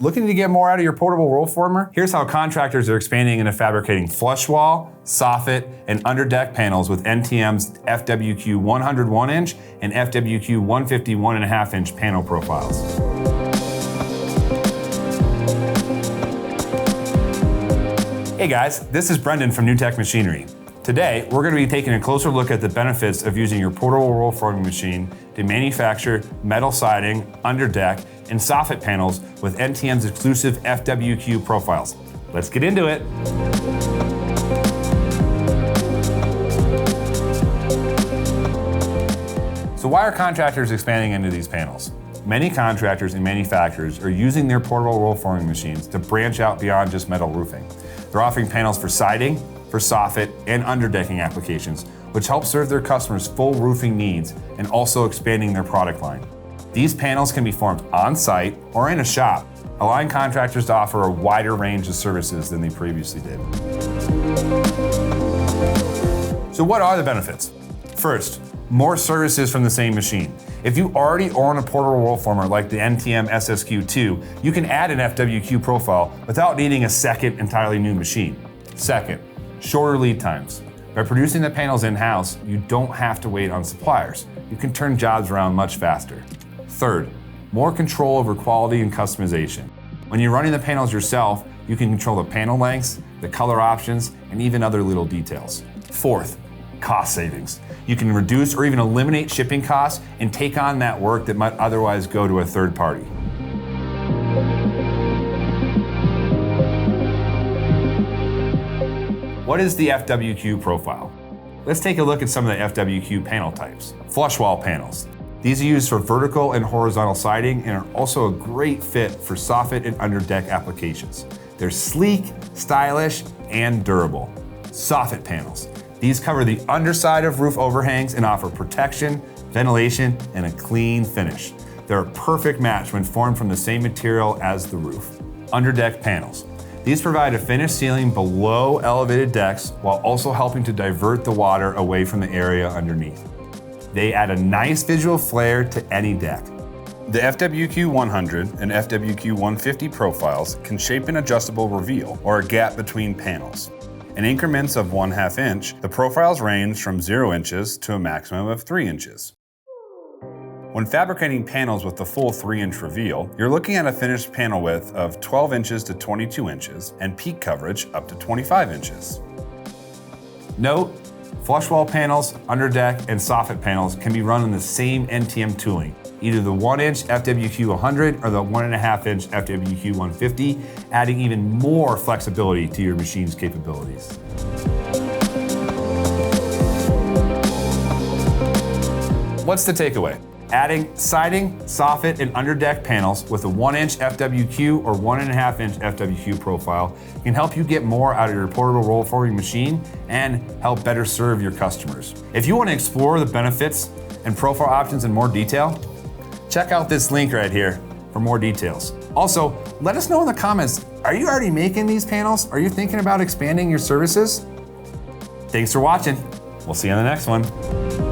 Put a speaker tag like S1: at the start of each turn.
S1: Looking to get more out of your portable roll former? Here's how contractors are expanding into fabricating flush wall, soffit, and underdeck panels with NTM's FWQ100 1-inch and FWQ150 1.5-inch panel profiles. Hey guys, this is Brendon from New Tech Machinery. Today, we're going to be taking a closer look at the benefits of using your portable roll forming machine to manufacture metal siding, underdeck, and soffit panels with NTM's exclusive FWQ profiles. Let's get into it. So why are contractors expanding into these panels? Many contractors and manufacturers are using their portable roll forming machines to branch out beyond just metal roofing. They're offering panels for siding, for soffit, and underdecking applications, which help serve their customers' full roofing needs and also expanding their product line. These panels can be formed on-site or in a shop, allowing contractors to offer a wider range of services than they previously did. So what are the benefits? First, more services from the same machine. If you already own a portable roll former like the NTM SSQ2, you can add an FWQ profile without needing a second entirely new machine. Second, shorter lead times. By producing the panels in-house, you don't have to wait on suppliers. You can turn jobs around much faster. Third, more control over quality and customization. When you're running the panels yourself, you can control the panel lengths, the color options, and even other little details. Fourth, cost savings. You can reduce or even eliminate shipping costs and take on that work that might otherwise go to a third party. What is the FWQ profile? Let's take a look at some of the FWQ panel types. Flush wall panels. These are used for vertical and horizontal siding and are also a great fit for soffit and underdeck applications. They're sleek, stylish, and durable. Soffit panels. These cover the underside of roof overhangs and offer protection, ventilation, and a clean finish. They're a perfect match when formed from the same material as the roof. Underdeck panels. These provide a finished ceiling below elevated decks while also helping to divert the water away from the area underneath. They add a nice visual flair to any deck. The FWQ100 and FWQ150 profiles can shape an adjustable reveal or a gap between panels. In increments of 1/2 inch, the profiles range from 0 inches to a maximum of 3 inches. When fabricating panels with the full 3-inch reveal, you're looking at a finished panel width of 12 inches to 22 inches and peak coverage up to 25 inches. Note, flush wall panels, underdeck, and soffit panels can be run in the same NTM tooling, either the 1-inch FWQ100 or the 1.5-inch FWQ150, adding even more flexibility to your machine's capabilities. What's the takeaway? Adding siding, soffit, and underdeck panels with a 1-inch FWQ or 1.5-inch FWQ profile can help you get more out of your portable roll forming machine and help better serve your customers. If you want to explore the benefits and profile options in more detail, check out this link right here for more details. Also, let us know in the comments, are you already making these panels? Are you thinking about expanding your services? Thanks for watching. We'll see you on the next one.